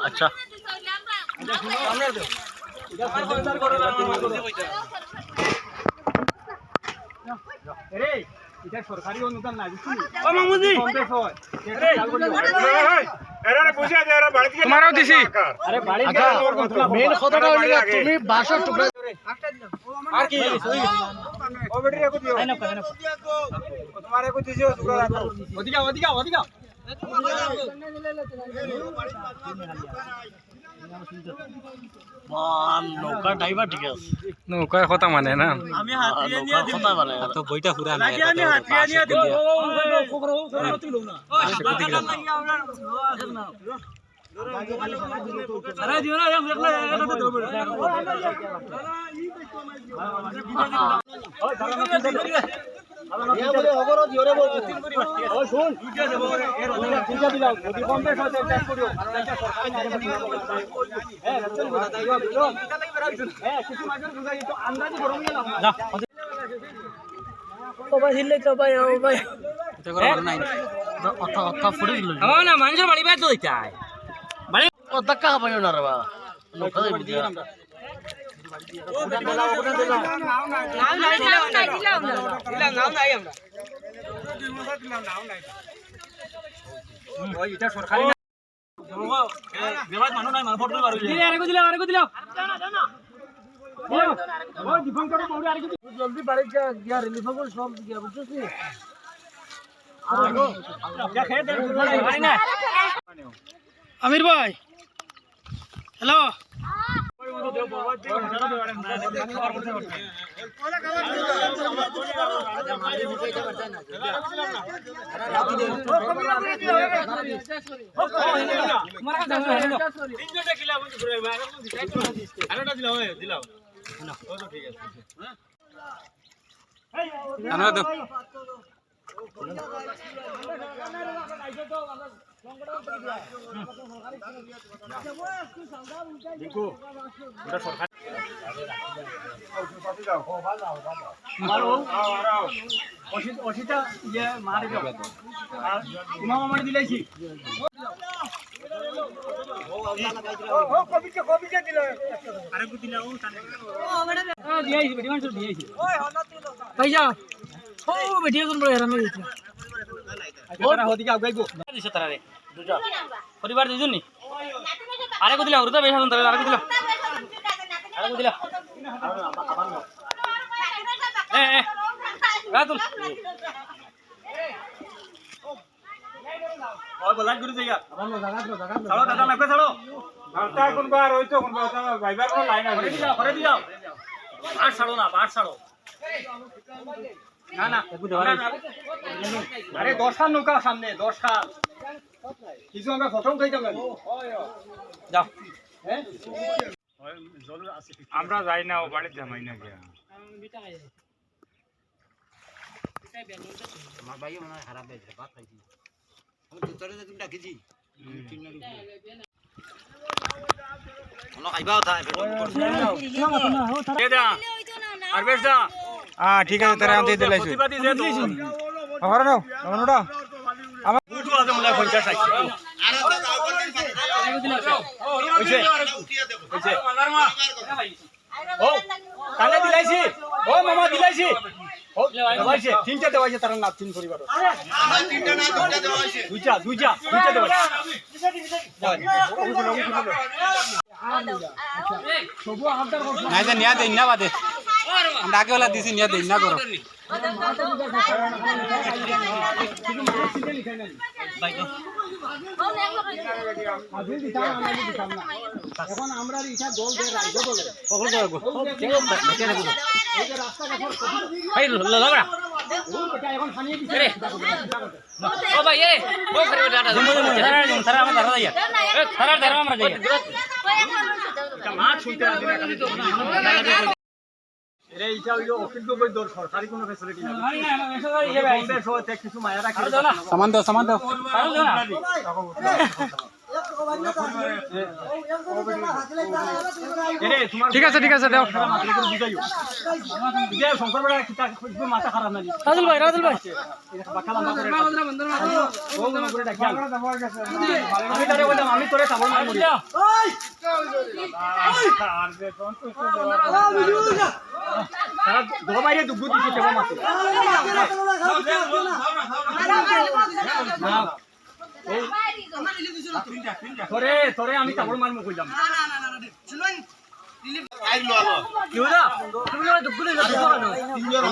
আচ্ছা সরকারি অনুদান নাই তোমারও দিছি মেন কথাটা হলো তুমি বাসার টুকরা আর কি ও বেটি রেকো দিও তোমার রেকো দিছো ওদিকে ওদিকে ওদিকে নৌকা ড্রাইভার ঠিক আছে নৌকার কথা মানে না আমি হাতিয়া নিয়ে দিব কথা মানে তো বইটা পুরা না নাকি আমি হাতিয়া নিয়ে দিব আরে দিও না একলা এটা তো দেব ওই দাঁড়া না বলে ওগরো দিও রে বল ও শুন দুইটা দেব এর দুইটা দিলাও যদি কমবে সাথে ট্যাক্স করিও কারণ এটা সরকারি হ্যাঁ রাস্তায় বলা দাইবা বুঝো হ্যাঁ কিছু মাঝে বুঝাই তো আন্দাজি গরম নিয়ে নাও যা ও ভাই হিলে তো ভাই ও ভাই এটা করে নাই অথা ফুড়ে দিল আমার না মানুষের বাড়ি বাইতে হইতাই বাড়ি ও ধাক্কা পাইও না রে বাবা নৌকা দিয়ে এটা সরকারি মানুষ নাই মানুষ ফটো পারো দিলাও জলদি বাড়ি গিয়া রিলিফ করে সব গিয়া বুঝছিস আমির ভাই হ্যালো অসিটা ইয়ে মারি দাও আর ইমাম আমার দিলাইছি ও কবিকে দিল আরেকটু দিলা ও টানে দিয়াইছি বেটি মানুষ দিয়াইছি ভাই যাও ও বেটিয়া কোন বড় হেরান হইছে আচ্ছা হদিকে আগাইবো দিছে তারারে দুটা পরিবার দুজন নি আরেকো দিলা হরুদা বেশা সুন্দর আরেকো দিলা এ রাতুল ওই বলা গুরু জায়গা ছাড়ো দাদা লাগবে ছাড়ো ঘরটা কোন বার হইতো কোন বার ভাইবার কোন লাইন আছে করে দিও আর ছাড়ো না বার ছাড়ো না না আরে 10 খান নৌকা সামনে 10 খান কিছু আমরা ফটো উঠাইতাম না যাও হ্যাঁ আমরা যাই না ও বাড়িতে জামাই না গিয়া আমার ভাই মনে খারাপ হয়েছে ভাত খাইছি আমি দুতরে তুমি ডাকিছি খাইবাও থাই আর বেশ দা ঠিক আছে তারা আনতে দিলাইছো প্রতিবাদী যে দিয়েছি ঘরে নাও আমারটা আমার বুটু আছে মনে 50 60 হইছে হইছে ও কালে দিলাইছি ও মামা দিলাইছি ও দেওয়াইছে তিনটা দেওয়াইছে তার নাম তিন পরিবার আমার তিনটা না দুইটা দেওয়াইছে দুইটা দেওয়াইছে নাই যে নিয়া দেই না বাদে আমরা আগে ওলা দিছি নিয়া দেই না করো এখন আমরা ইচ্ছা দল দে রাইজো বলে সকল করব ঠিক আছে বেটা রাখো এই যে রাস্তা ঘাট ভাই লগড়া ও বেটা এখন খানিয়ে দিছে রে ও ভাই এ ও করে বেটা সারা আমরা ধরা যাই এ সারা ধরা আমরা যাই মাছ ছুঁতে আসে না খালি তো এরে এটা হইলো অকিল গবই দর সরকারি কোনো ফ্যাসিলিটি না কিছু মায়া রাখি সামান দাও ঠিক আছে দেও মাথা খারাপ না রাজুল ভাই আমি তারে বললাম আমি তোরে সাবল মারবো তারা দো বাইরে দুগ্গু দিছে সেবা মাছে তোরে আমি সাবল মারবো কইলাম কি হলো তুমি দুগ্গু দিছো তিনজন